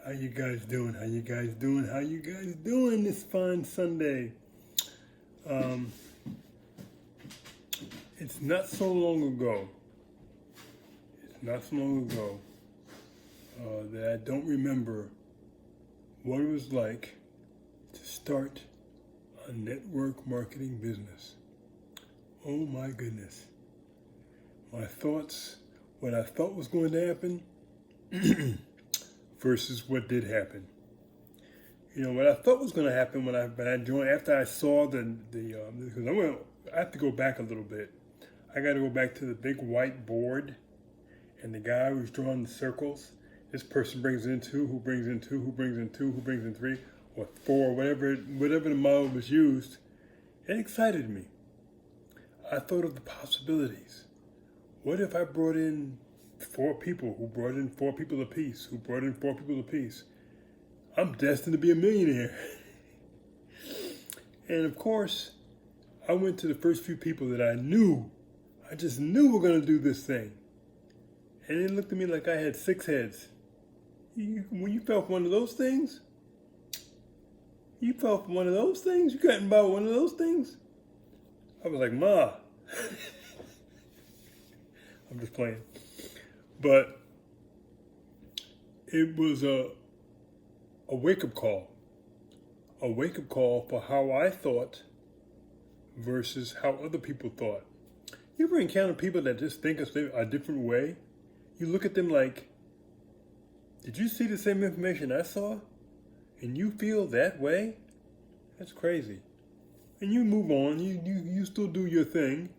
How you guys doing? How you guys doing? How you guys doing this fine Sunday? Um, it's not so long ago. It's not so long ago that I don't remember what it was like to start a network marketing business. Oh my goodness. My thoughts, what I thought was going to happen versus what did happen. You know, what I thought was going to happen when I joined, after I saw because I have to go back a little bit. I got to go back to the big white board and the guy who's drawing the circles. This person brings in two, who brings in two, who brings in two, who brings in three, or four, whatever the model was used. It excited me. I thought of the possibilities. What if I brought in four people who brought in four people apiece, who brought in four people apiece? I'm destined to be a millionaire. And of course, I went to the first few people that I just knew were going to do this thing. And it looked at me like I had six heads. When you felt one of those things, you got about one of those things. I was like, Ma. I'm just playing. But it was a wake-up call. A wake-up call for how I thought versus how other people thought. You ever encounter people that just think a different way? You look at them like, did you see the same information I saw? And you feel that way? That's crazy. And you move on. You still do your thing.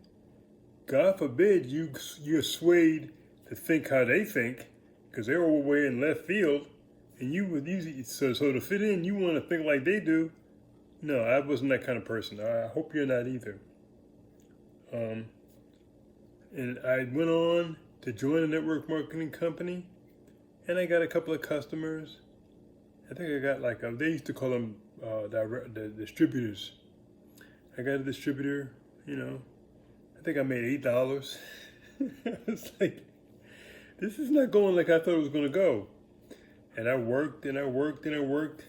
God forbid you're swayed to think how they think, because they're all way in left field, and you would usually so to fit in, you want to think like they do. No, I wasn't that kind of person. I hope you're not either. And I went on to join a network marketing company, and I got a couple of customers. I think I got they used to call them the distributors. I got a distributor, I think I made $8. It's like, this is not going like I thought it was going to go. And I worked and I worked and I worked,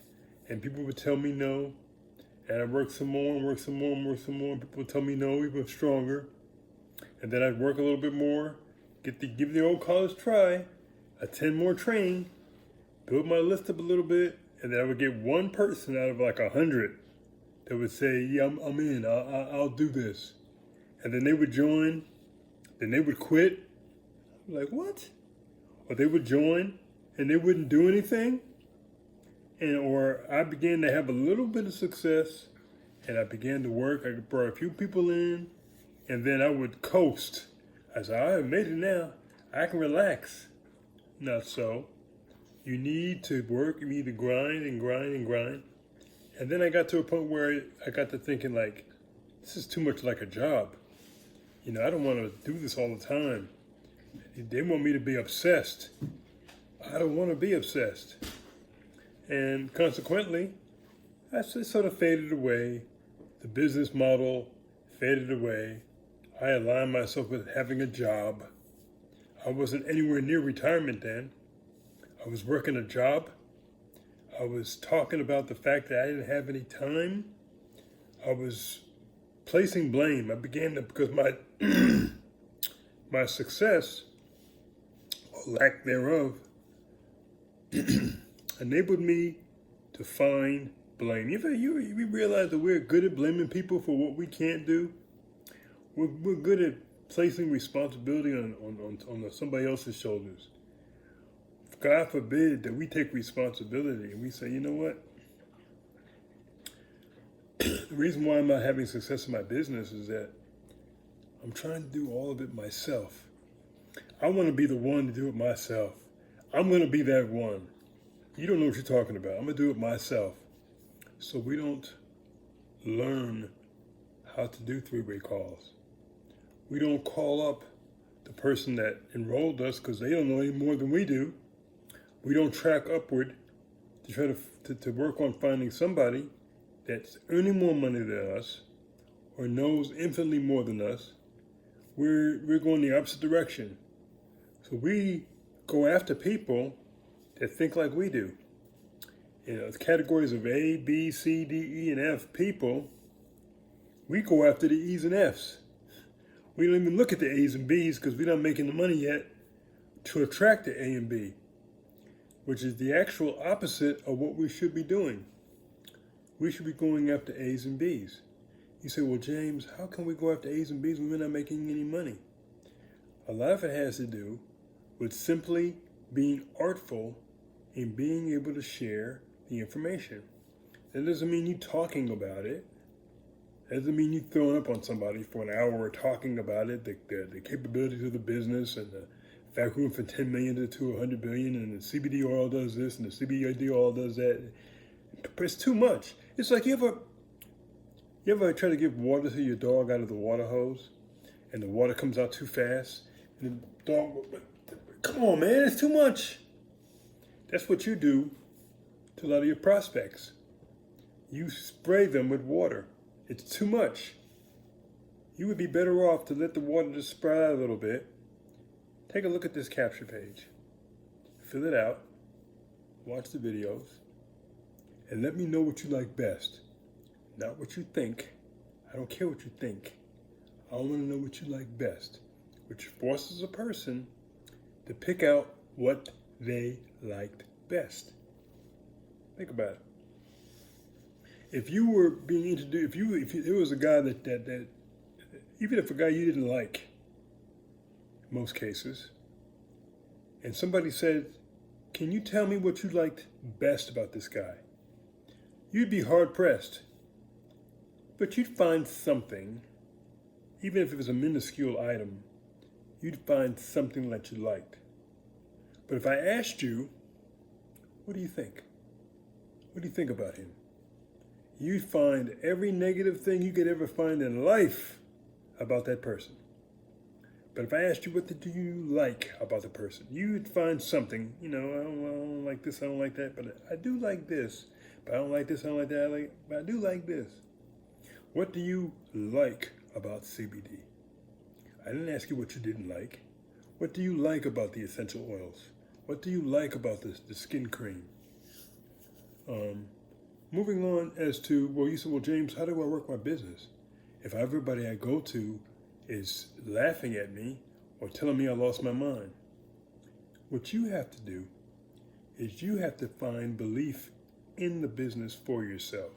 and people would tell me no. And I worked some more and worked some more and worked some more, and people would tell me no, even stronger. And then I'd work a little bit more, give the old college try, attend more training, build my list up a little bit, and then I would get one person out of like 100 that would say, yeah, I'm in, I'll do this. And then they would join, then they would quit. I'm like, what? Or they would join and they wouldn't do anything. Or I began to have a little bit of success and I began to work. I brought a few people in and then I would coast. I said, I made it now. I can relax. Not so. You need to work, you need to grind and grind and grind. And then I got to a point where I got to thinking like, this is too much like a job. I don't want to do this all the time. They want me to be obsessed. I don't want to be obsessed. And consequently, I just sort of faded away. The business model faded away. I aligned myself with having a job. I wasn't anywhere near retirement then. I was working a job. I was talking about the fact that I didn't have any time. I was placing blame. I began to, because my success, or lack thereof, enabled me to find blame. You realize that we're good at blaming people for what we can't do? We're good at placing responsibility on somebody else's shoulders. God forbid that we take responsibility and we say, you know what? The reason why I'm not having success in my business is that I'm trying to do all of it myself. I want to be the one to do it myself. I'm going to be that one. You don't know what you're talking about. I'm going to do it myself. So we don't learn how to do three-way calls. We don't call up the person that enrolled us because they don't know any more than we do. We don't track upward to try to work on finding somebody that's earning more money than us or knows infinitely more than us. We're going the opposite direction. So we go after people that think like we do. categories of A, B, C, D, E, and F people, we go after the E's and F's. We don't even look at the A's and B's because we're not making the money yet to attract the A and B, which is the actual opposite of what we should be doing. We should be going after A's and B's. You say, well, James, how can we go after A's and B's when we're not making any money? A lot of it has to do with simply being artful in being able to share the information. That doesn't mean you talking about it. That doesn't mean you throwing up on somebody for an hour talking about it, the capabilities of the business and the fact we went from 10 million to 100 billion and the CBD oil does this and the CBD oil does that. It's too much. It's like you ever try to give water to your dog out of the water hose and the water comes out too fast and the dog, come on man, it's too much. That's what you do to a lot of your prospects. You spray them with water. It's too much. You would be better off to let the water just spread out a little bit. Take a look at this capture page. Fill it out. Watch the videos. And let me know what you like best. Not what you think. I don't care what you think. I want to know what you like best. Which forces a person to pick out what they liked best. Think about it. If you were being introduced, if it was a guy that even if a guy you didn't like, in most cases, and somebody said, can you tell me what you liked best about this guy? You'd be hard pressed. But you'd find something, even if it was a minuscule item, you'd find something that you liked. But if I asked you, what do you think? What do you think about him? You'd find every negative thing you could ever find in life about that person. But if I asked you, what did you like about the person? You'd find something, I don't like this, I don't like that, but I do like this. But I don't like this, I don't like that, but I do like this. What do you like about CBD? I didn't ask you what you didn't like. What do you like about the essential oils? What do you like about the skin cream? Moving on as to, you said, James, how do I work my business? If everybody I go to is laughing at me or telling me I lost my mind, what you have to do is you have to find belief in the business for yourself.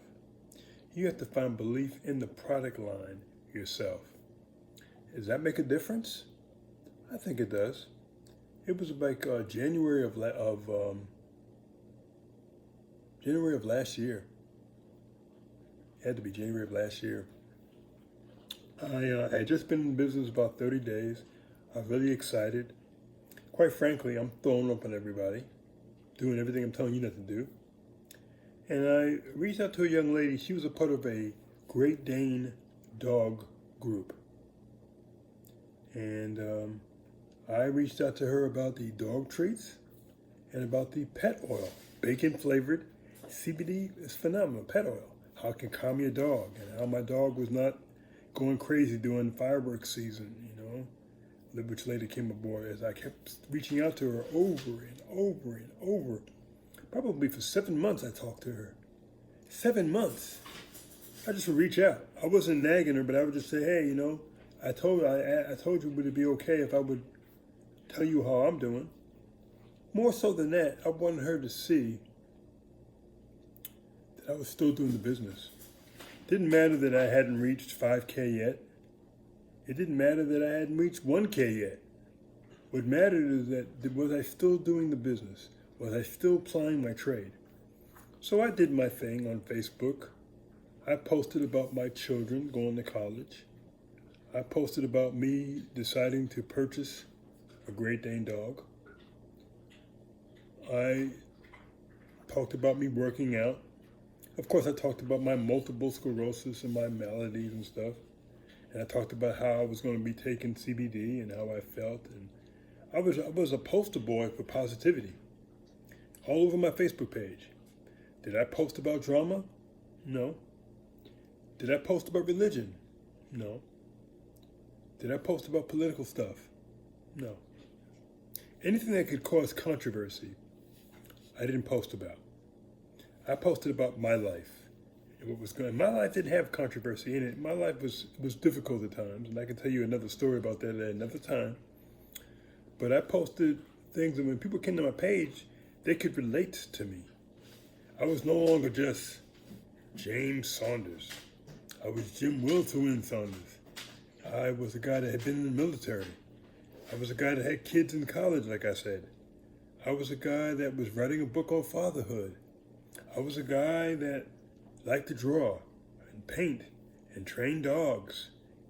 You have to find belief in the product line yourself. Does that make a difference? I think it does. It was like January of last year. It had to be January of last year. I had just been in business about 30 days. I was really excited. Quite frankly, I'm throwing up on everybody, doing everything I'm telling you not to do. And I reached out to a young lady. She was a part of a Great Dane dog group. And I reached out to her about the dog treats and about the pet oil, bacon flavored CBD is phenomenal, pet oil. How it can calm your dog and how my dog was not going crazy during fireworks season, which later came aboard as I kept reaching out to her over and over and over. Probably for 7 months I talked to her. 7 months. I just would reach out. I wasn't nagging her, but I would just say, hey, I told you would it be okay if I would tell you how I'm doing. More so than that, I wanted her to see that I was still doing the business. It didn't matter that I hadn't reached 5K yet. It didn't matter that I hadn't reached 1K yet. What mattered is that was I still doing the business? Was I still plying my trade? So I did my thing on Facebook. I posted about my children going to college. I posted about me deciding to purchase a Great Dane dog. I talked about me working out. Of course, I talked about my multiple sclerosis and my maladies and stuff. And I talked about how I was going to be taking CBD and how I felt. And I was a poster boy for positivity all over my Facebook page. Did I post about drama? No. Did I post about religion? No. Did I post about political stuff? No. Anything that could cause controversy, I didn't post about. I posted about my life and what was going. My life didn't have controversy in it. My life was difficult at times, and I can tell you another story about that at another time. But I posted things, and when people came to my page, they could relate to me. I was no longer just James Saunders. I was Jim Wilson Saunders. I was a guy that had been in the military. I was a guy that had kids in college, like I said. I was a guy that was writing a book on fatherhood. I was a guy that liked to draw and paint and train dogs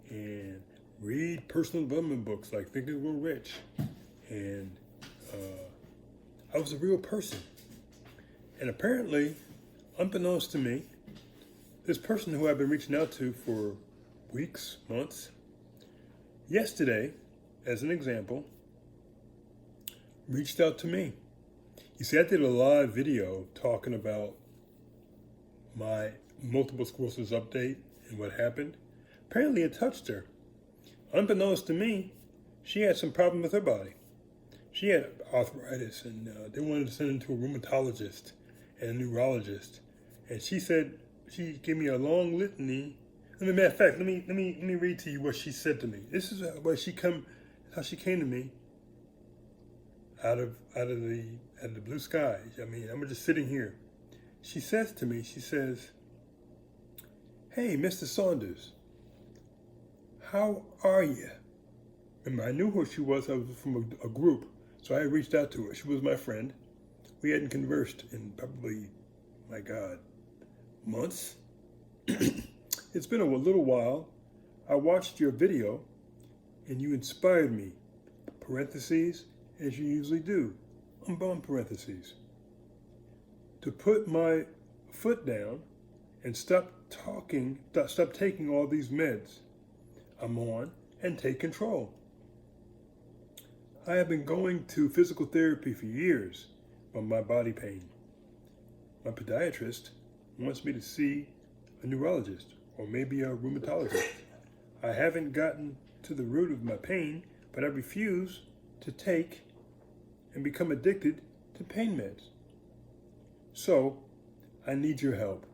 and read personal development books like Think and Grow Rich. And I was a real person. And apparently, unbeknownst to me, this person who I've been reaching out to for weeks, months, yesterday, as an example, reached out to me. You see, I did a live video talking about my multiple sclerosis update and what happened. Apparently it touched her. Unbeknownst to me, she had some problem with her body. She had arthritis, and they wanted to send her to a rheumatologist and a neurologist. And she said, she gave me a long litany. As a matter of fact, let me read to you what she said to me. This is how she came to me out of the blue sky. I mean, I'm just sitting here. She says to me, she says, "Hey, Mr. Saunders, how are you?" Remember, I knew who she was. I was from a group, so I reached out to her. She was my friend. We hadn't conversed in probably, my God, months. It's been a little while. I watched your video, and you inspired me. Parentheses, as you usually do, unbound parentheses, to put my foot down and stop taking all these meds I'm on and take control. I have been going to physical therapy for years for my body pain. My podiatrist wants me to see a neurologist or maybe a rheumatologist. I haven't gotten to the root of my pain, but I refuse to take and become addicted to pain meds. So, I need your help.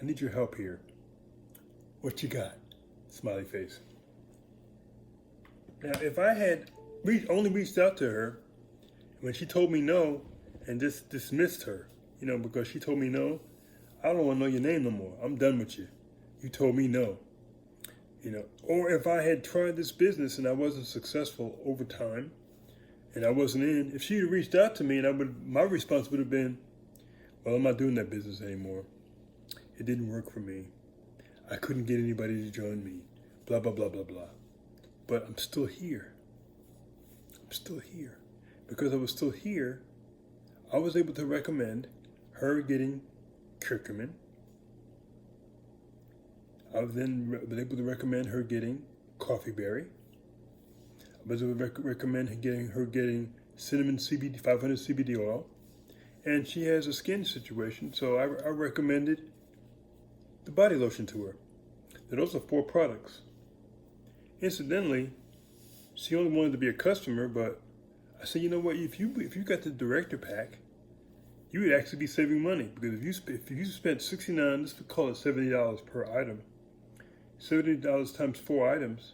I need your help here. What you got? Smiley face. Now, if I had only reached out to her when she told me no and just dismissed her, because she told me no, I don't want to know your name no more. I'm done with you. You told me no. Or if I had tried this business and I wasn't successful over time and I wasn't in, if she had reached out to me and my response would have been, well, I'm not doing that business anymore. It didn't work for me. I couldn't get anybody to join me. Blah, blah, blah, blah, blah. But I'm still here. I'm still here. Because I was still here, I was able to recommend her getting curcumin. I was then able to recommend her getting coffee berry. I was able to recommend her getting cinnamon CBD, 500 CBD oil. And she has a skin situation, so I recommended the body lotion to her. Those are 4 products. Incidentally, she only wanted to be a customer, but I said, you know what? If you got the director pack, you would actually be saving money, because if you spent $69, let's call it $70 per item, $70 times 4 items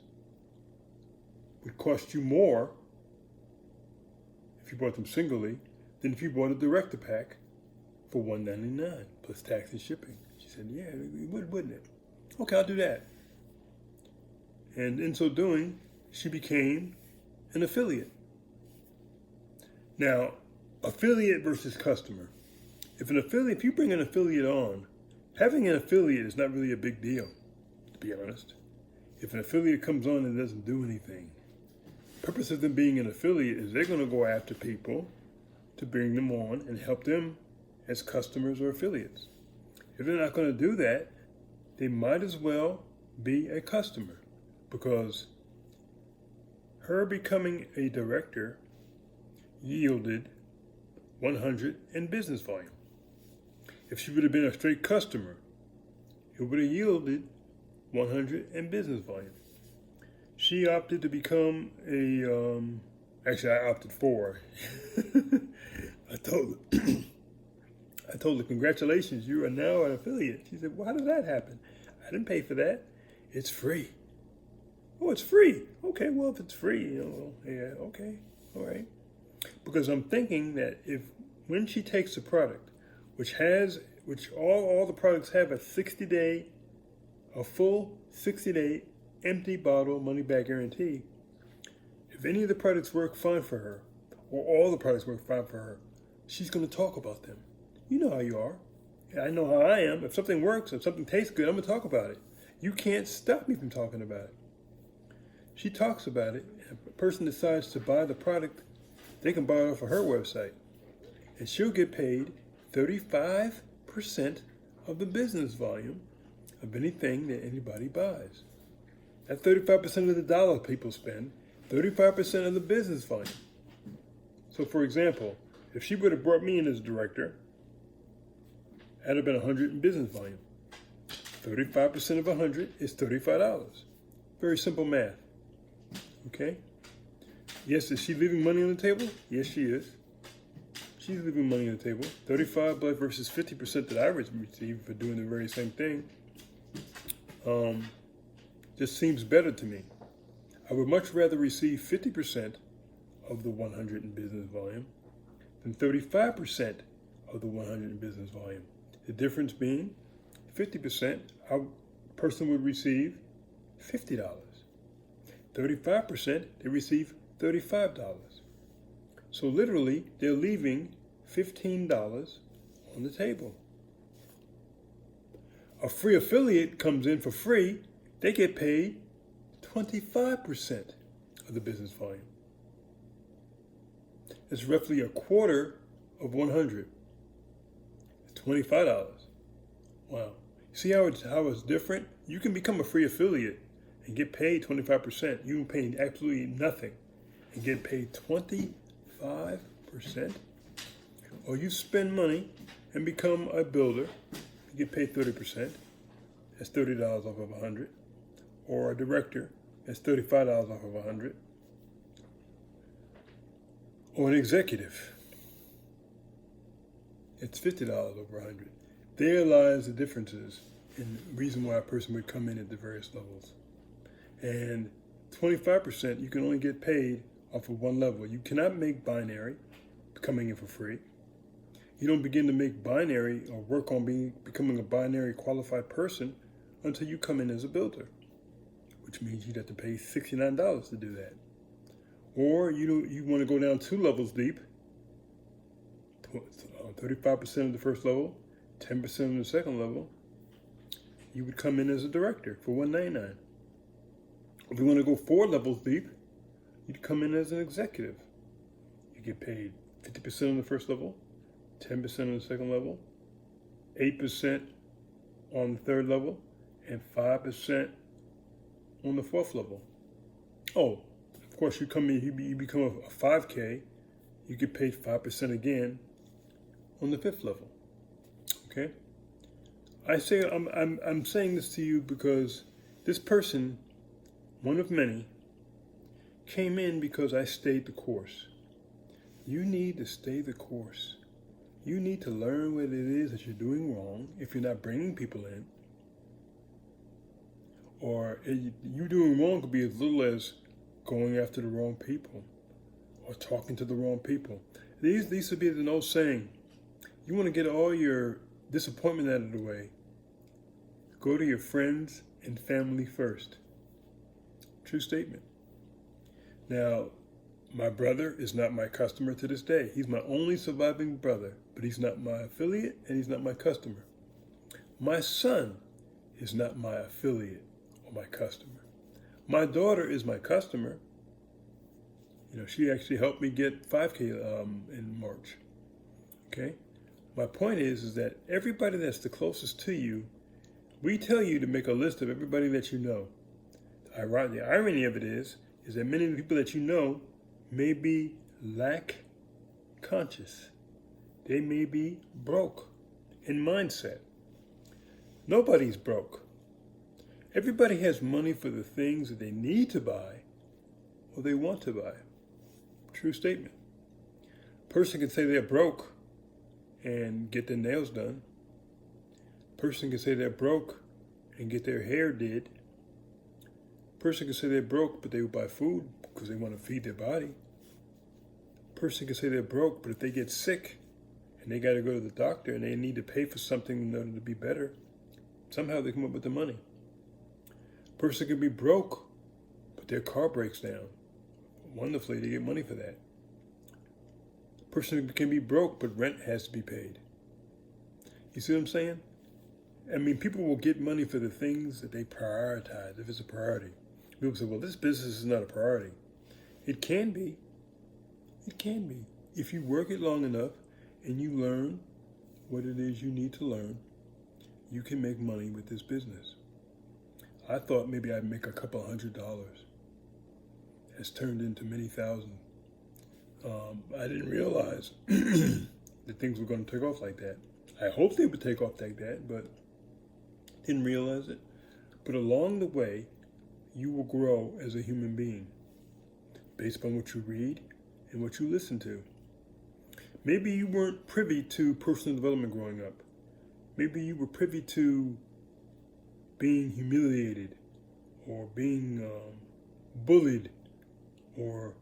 would cost you more if you bought them singly than if you bought a director pack for $199 plus tax and shipping. She said, yeah, it would, wouldn't it? Okay, I'll do that. And in so doing, she became an affiliate. Now, affiliate versus customer. If you bring an affiliate on, having an affiliate is not really a big deal, to be honest. If an affiliate comes on and doesn't do anything, the purpose of them being an affiliate is they're going to go after people to bring them on and help them as customers or affiliates. If they're not going to do that, they might as well be a customer, because her becoming a director yielded 100 in business volume. If she would have been a straight customer, it would have yielded 100 in business volume. She opted to become actually I opted for. I I told her, congratulations, you are now an affiliate. She said, well, how did that happen? I didn't pay for that. It's free. Oh, it's free. Okay, well, if it's free, yeah, okay, all right. Because I'm thinking that when she takes the product, which all the products have a full 60-day empty bottle money back guarantee. If any of the products work fine for her, or all the products work fine for her, she's going to talk about them. You know how you are. I know how I am. If something works, if something tastes good, I'm going to talk about it. You can't stop me from talking about it. She talks about it. If a person decides to buy the product, they can buy it off of her website. And she'll get paid 35% of the business volume of anything that anybody buys. That's 35% of the dollar people spend, 35% of the business volume. So for example, if she would have brought me in as a director, that'd have been 100 in business volume. 35% of 100 is $35. Very simple math. Okay? Yes, is she leaving money on the table? Yes, she is. She's leaving money on the table. 35 versus 50% that I receive for doing the very same thing just seems better to me. I would much rather receive 50% of the 100 in business volume than 35% of the 100 in business volume. The difference being 50%, a person would receive $50. 35%, they receive $35. So literally, they're leaving $15 on the table. A free affiliate comes in for free, they get paid 25% of the business volume. It's roughly a quarter of 100. $25. Wow. See how it's different? You can become a free affiliate and get paid 25%. You can pay absolutely nothing and get paid 25%. Or you spend money and become a builder, you get paid 30%. That's $30 off of 100. Or a director, that's $35 off of 100. Or an executive, it's $50 over 100. There lies the differences in the reason why a person would come in at the various levels. And 25%, you can only get paid off of one level. You cannot make binary coming in for free. You don't begin to make binary or work on becoming a binary qualified person until you come in as a builder, which means you'd have to pay $69 to do that. Or you want to go down 2 levels deep, 35% of the first level, 10% of the second level, you would come in as a director for $199. If you want to go 4 levels deep, you'd come in as an executive. You get paid 50% on the first level, 10% on the second level, 8% on the third level, and 5% on the fourth level. Oh, of course, you come in, you become a 5K, you get paid 5% again on the 5th level. Okay? I'm saying this to you because this person, one of many, came in because I stayed the course. You need to stay the course. You need to learn what it is that you're doing wrong if you're not bringing people in. Or you doing wrong could be as little as going after the wrong people or talking to the wrong people. These would be an old saying. You want to get all your disappointment out of the way. Go to your friends and family first. True statement. Now, my brother is not my customer to this day. He's my only surviving brother, but he's not my affiliate and he's not my customer. My son is not my affiliate or my customer. My daughter is my customer. You know, she actually helped me get 5K in March. Okay? My point is that everybody that's the closest to you, we tell you to make a list of everybody that you know. The irony of it is that many of the people that you know may be lack conscious. They may be broke in mindset. Nobody's broke. Everybody has money for the things that they need to buy or they want to buy. True statement. A person can say they're broke and get their nails done. Person can say they're broke and get their hair did. Person can say they're broke, but they will buy food because they want to feed their body. Person can say they're broke, but if they get sick and they got to go to the doctor and they need to pay for something in order to be better, somehow they come up with the money. Person can be broke, but their car breaks down. Wonderfully, they get money for that. Person can be broke, but rent has to be paid. You see what I'm saying? I mean, people will get money for the things that they prioritize, if it's a priority. People say, well, this business is not a priority. It can be. It can be. If you work it long enough and you learn what it is you need to learn, you can make money with this business. I thought maybe I'd make a couple $100. It's turned into many thousand. I didn't realize that things were going to take off like that. I hoped they would take off like that, but didn't realize it. But along the way, you will grow as a human being based on what you read and what you listen to. Maybe you weren't privy to personal development growing up. Maybe you were privy to being humiliated or being bullied or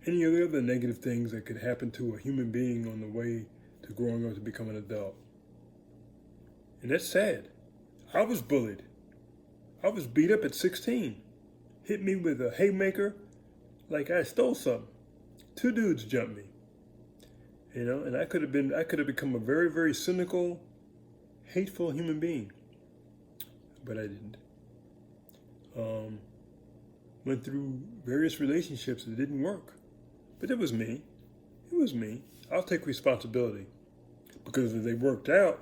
any of the other negative things that could happen to a human being on the way to growing up to become an adult. And that's sad. I was bullied. I was beat up at 16. Hit me with a haymaker like I stole something. 2 dudes jumped me. You know, and I could have become a very, very cynical, hateful human being. But I didn't. Went through various relationships that didn't work. But it was me. It was me. I'll take responsibility. Because if they worked out,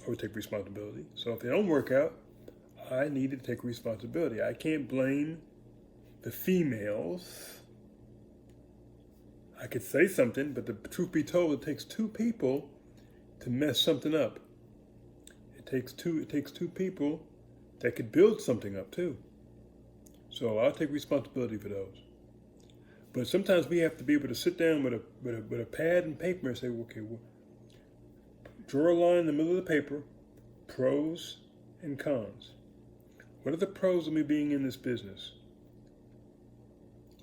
I would take responsibility. So if they don't work out, I need to take responsibility. I can't blame the females. I could say something, but the truth be told, it takes 2 people to mess something up. It takes two people that could build something up too. So I'll take responsibility for those. But sometimes we have to be able to sit down with a pad and paper and say, okay, well, draw a line in the middle of the paper, pros and cons. What are the pros of me being in this business?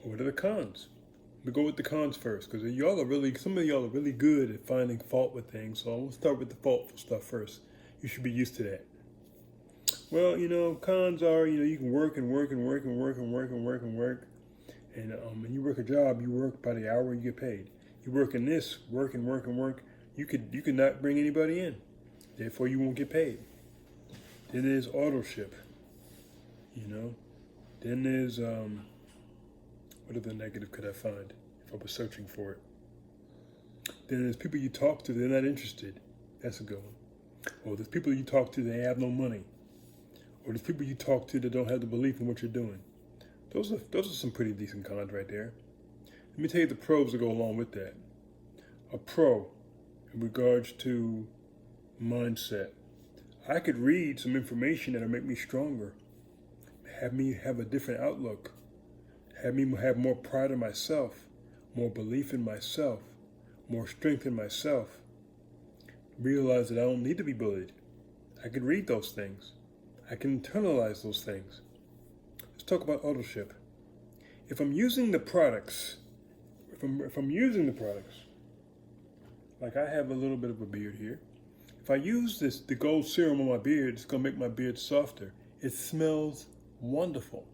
What are the cons? We go with the cons first, because some of y'all are really good at finding fault with things. So I'm gonna start with the faultful stuff first. You should be used to that. Well, cons are, you can work and work and work and work and work and work and work. And when you work a job, you work by the hour you get paid. You work in this, work and work and work. You could not bring anybody in. Therefore, you won't get paid. Then there's auto ship. Then there's what other negative could I find if I was searching for it? Then there's people you talk to, they're not interested. That's a good one. Or there's people you talk to, they have no money. Or there's people you talk to that don't have the belief in what you're doing. Those are some pretty decent cons right there. Let me tell you the pros that go along with that. A pro in regards to mindset. I could read some information that'll make me stronger, have me have a different outlook, have me have more pride in myself, more belief in myself, more strength in myself. Realize that I don't need to be bullied. I can read those things. I can internalize those things. Let's talk about AutoShip. If I'm using the products, like I have a little bit of a beard here. If I use the gold serum on my beard, it's gonna make my beard softer. It smells wonderful.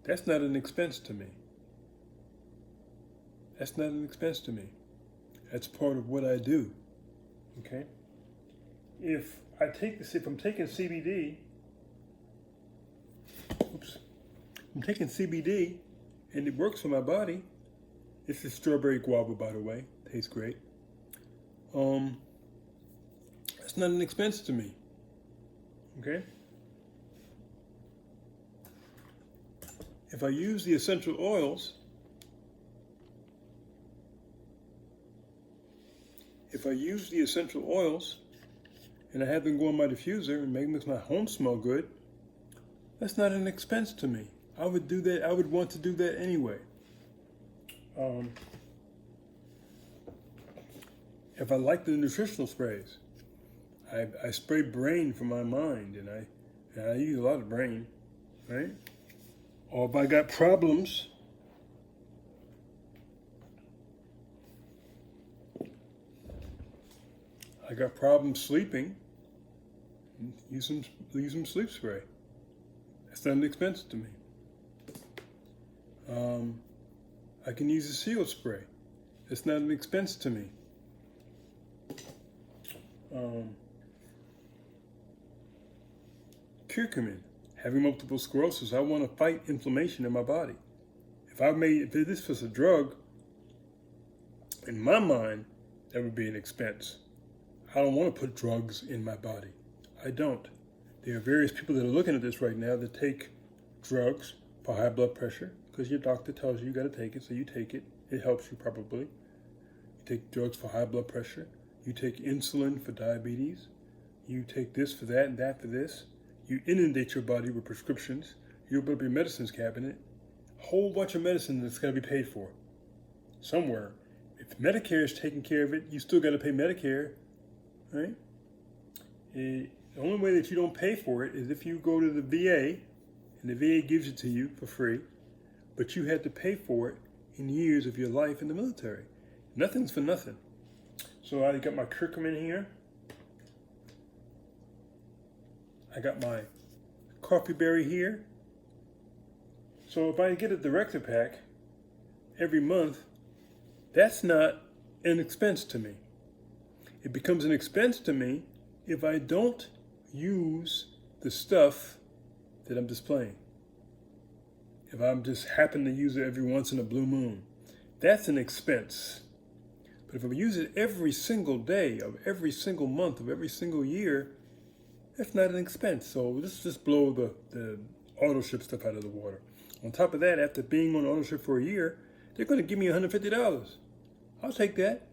That's not an expense to me. That's not an expense to me. That's part of what I do. Okay? If I'm taking CBD, I'm taking CBD and it works for my body. It's a strawberry guava, by the way. Tastes great. That's not an expense to me. Okay? If I use the essential oils, and I have them go in my diffuser and makes my home smell good, that's not an expense to me. I would do that. I would want to do that anyway. if I like the nutritional sprays, I spray brain for my mind, and I use a lot of brain, right? Or if I got problems, sleeping, use some sleep spray. That's not an expense to me. I can use a seal spray. It's not an expense to me. Curcumin. Having multiple sclerosis, I want to fight inflammation in my body. If this was a drug, in my mind, that would be an expense. I don't want to put drugs in my body. I don't. There are various people that are looking at this right now that take drugs for high blood pressure because your doctor tells you got to take it, so you take it. It helps you probably. You take drugs for high blood pressure. You take insulin for diabetes. You take this for that and that for this. You inundate your body with prescriptions. You open up your medicines cabinet. A whole bunch of medicine that's got to be paid for somewhere. If Medicare is taking care of it, you still got to pay Medicare, right? The only way that you don't pay for it is if you go to the VA, and the VA gives it to you for free, but you had to pay for it in years of your life in the military. Nothing's for nothing. So I got my curcumin here. I got my coffee berry here. So if I get a director pack every month, that's not an expense to me. It becomes an expense to me if I don't use the stuff that I'm displaying. If I'm just happen to use it every once in a blue moon, that's an expense. But if I use it every single day of every single month of every single year, that's not an expense. So let's just blow the AutoShip stuff out of the water. On top of that, after being on AutoShip for a year, they're going to give me $150. I'll take that.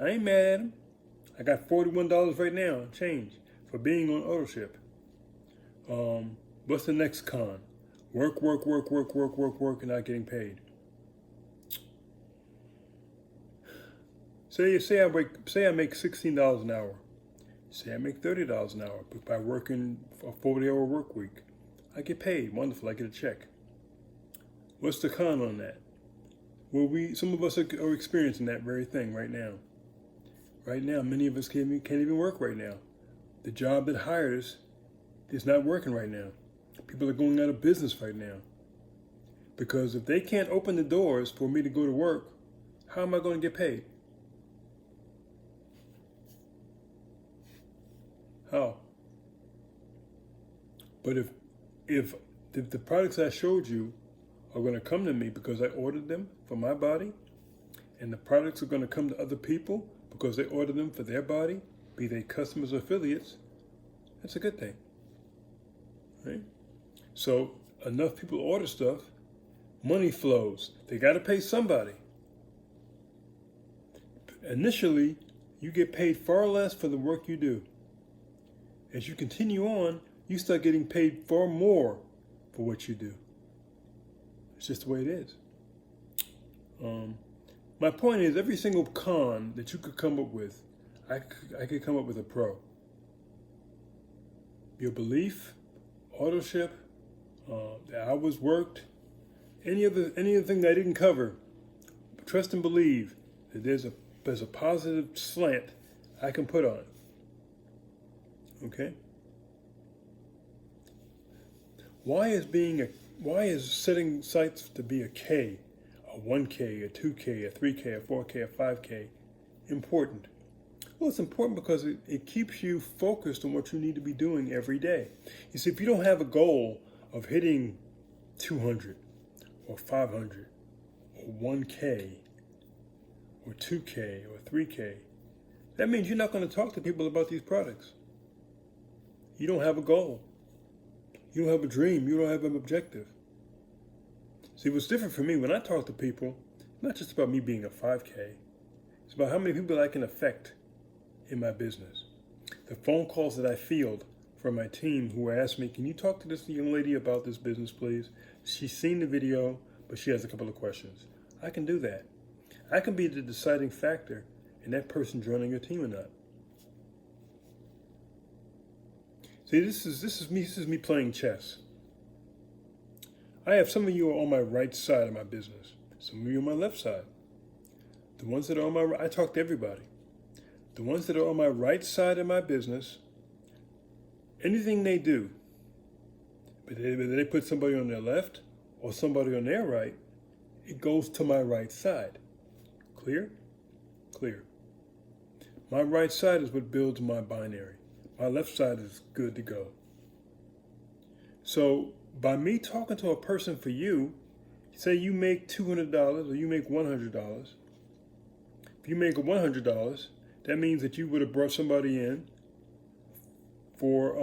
I ain't mad at them. I got $41 right now, change, for being on AutoShip. What's the next con? Work, and not getting paid. Say I make $16 an hour. Say I make $30 an hour by working a 40-hour work week. I get paid. Wonderful. I get a check. What's the con on that? Well, some of us are experiencing that very thing right now. Right now, many of us can't even work right now. The job that hires is not working right now. People are going out of business right now. Because if they can't open the doors for me to go to work, how am I going to get paid? How? But if the products I showed you are going to come to me because I ordered them for my body, and the products are going to come to other people because they ordered them for their body, be they customers or affiliates, that's a good thing, right? So enough people order stuff, money flows. They got to pay somebody. Initially, you get paid far less for the work you do. As you continue on, you start getting paid far more for what you do. It's just the way it is. My point is, every single con that you could come up with, I could come up with a pro. Your belief, AutoShip, the hours worked, any other thing that I didn't cover. Trust and believe that there's a positive slant I can put on it. Okay? Why is setting sights to be a K, a 1K, a 2K, a 3K, a 4K, a 5K important? Well, it's important because it keeps you focused on what you need to be doing every day. You see, if you don't have a goal of hitting 200 or 500 or 1K or 2K or 3K, that means you're not going to talk to people about these products. You don't have a goal. You don't have a dream. You don't have an objective. See, what's different for me when I talk to people, it's not just about me being a 5K. It's about how many people I can affect in my business. The phone calls that I field from my team who ask me, can you talk to this young lady about this business, please? She's seen the video, but she has a couple of questions. I can do that. I can be the deciding factor and that person joining your team or not. See, this is me playing chess. I have some of you are on my right side of my business. Some of you on my left side. The ones that are on my right, I talk to everybody. The ones that are on my right side of my business, anything they do, but they put somebody on their left or somebody on their right, it goes to my right side. Clear? Clear. My right side is what builds my binary. My left side is good to go. So by me talking to a person for you, say you make $200 or you make $100. If you make $100, that means that you would have brought somebody in for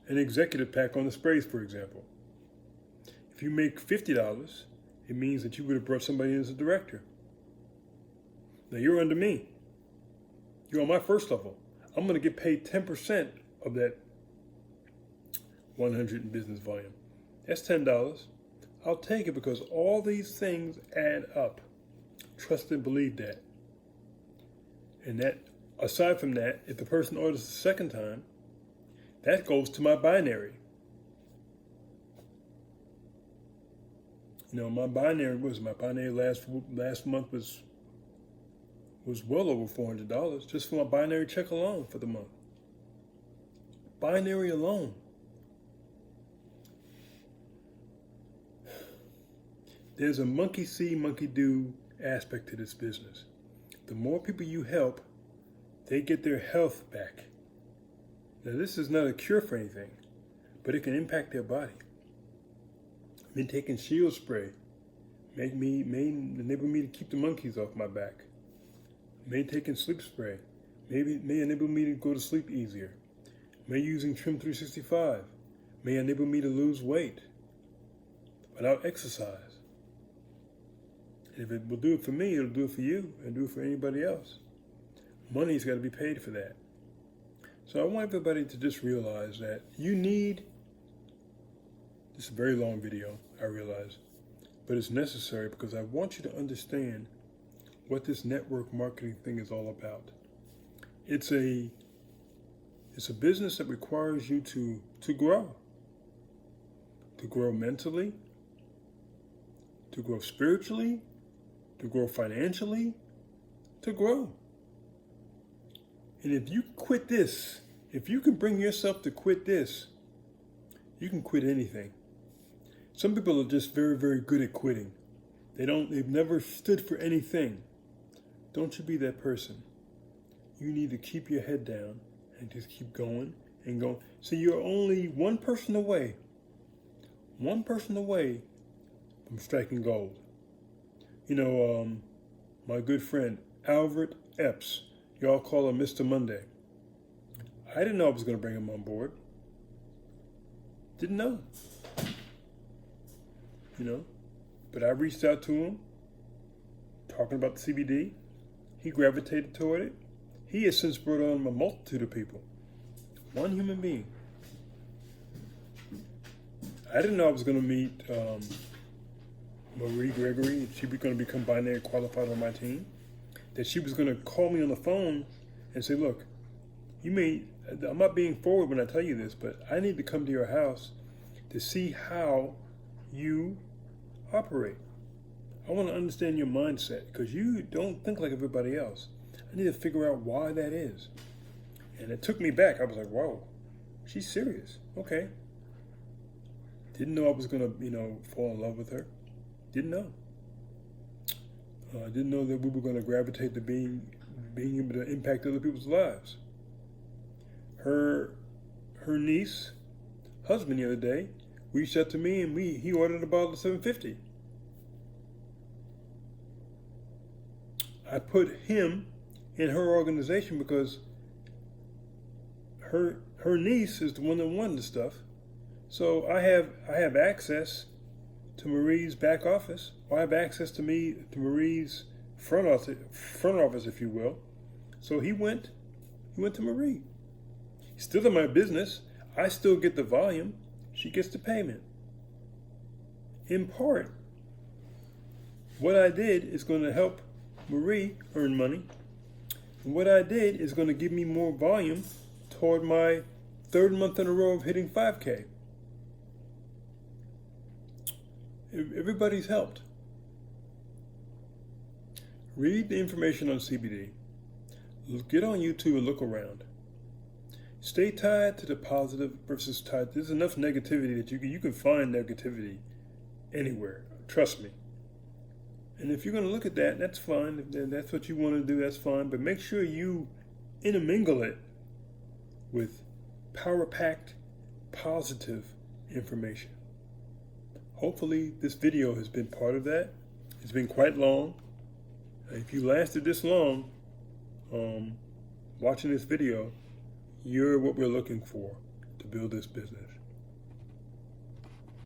an executive pack on the sprays, for example. If you make $50, it means that you would have brought somebody in as a director. Now you're under me. You're on my first level. I'm going to get paid 10% of that 100 in business volume. That's $10. I'll take it because all these things add up. Trust and believe that. And that, aside from that, if the person orders the second time, that goes to my binary. You know, my binary last month was well over $400 just for my binary check alone for the month. Binary alone. There's a monkey see, monkey do aspect to this business. The more people you help, they get their health back. Now, this is not a cure for anything, but it can impact their body. I've been taking shield spray, may enable me to keep the monkeys off my back. May taking sleep spray, may enable me to go to sleep easier. May using Trim 365, may enable me to lose weight without exercise. And if it will do it for me, it'll do it for you and do it for anybody else. Money's got to be paid for that. So I want everybody to just realize that you need, this is a very long video, I realize, but it's necessary because I want you to understand what this network marketing thing is all about. It's a business that requires you to grow mentally, to grow spiritually, to grow financially, to grow. And if you quit this, if you can bring yourself to quit this, you can quit anything. Some people are just very, very good at quitting. They've never stood for anything. Don't you be that person. You need to keep your head down and just keep going and going. So you're only one person away from striking gold. You know, my good friend, Albert Epps, y'all call him Mr. Monday. I didn't know I was going to bring him on board. Didn't know. You know, but I reached out to him, talking about the CBD. He gravitated toward it. He has since brought on a multitude of people. One human being. I didn't know I was going to meet Marie Gregory. She was going to become binary qualified on my team. That she was going to call me on the phone and say, look, I'm not being forward when I tell you this, but I need to come to your house to see how you operate. I want to understand your mindset because you don't think like everybody else. I need to figure out why that is. And it took me back. I was like, whoa, she's serious. Okay. Didn't know I was going to, fall in love with her. Didn't know. I didn't know that we were going to gravitate to being able to impact other people's lives. Her niece, husband the other day, reached out to me and he ordered a bottle of 750. I put him in her organization because her niece is the one that won the stuff. So I have access to Marie's back office, or I have access to Marie's front office, if you will. So he went to Marie. He's still in my business. I still get the volume. She gets the payment. In part, what I did is going to help Marie earn money. And what I did is going to give me more volume toward my third month in a row of hitting 5K. Everybody's helped. Read the information on CBD. Get on YouTube and look around. Stay tied to the positive versus tied. There's enough negativity that you can find negativity anywhere. Trust me. And if you're going to look at that, that's fine. If that's what you want to do, that's fine. But make sure you intermingle it with power-packed, positive information. Hopefully this video has been part of that. It's been quite long. If you lasted this long watching this video, you're what we're looking for to build this business.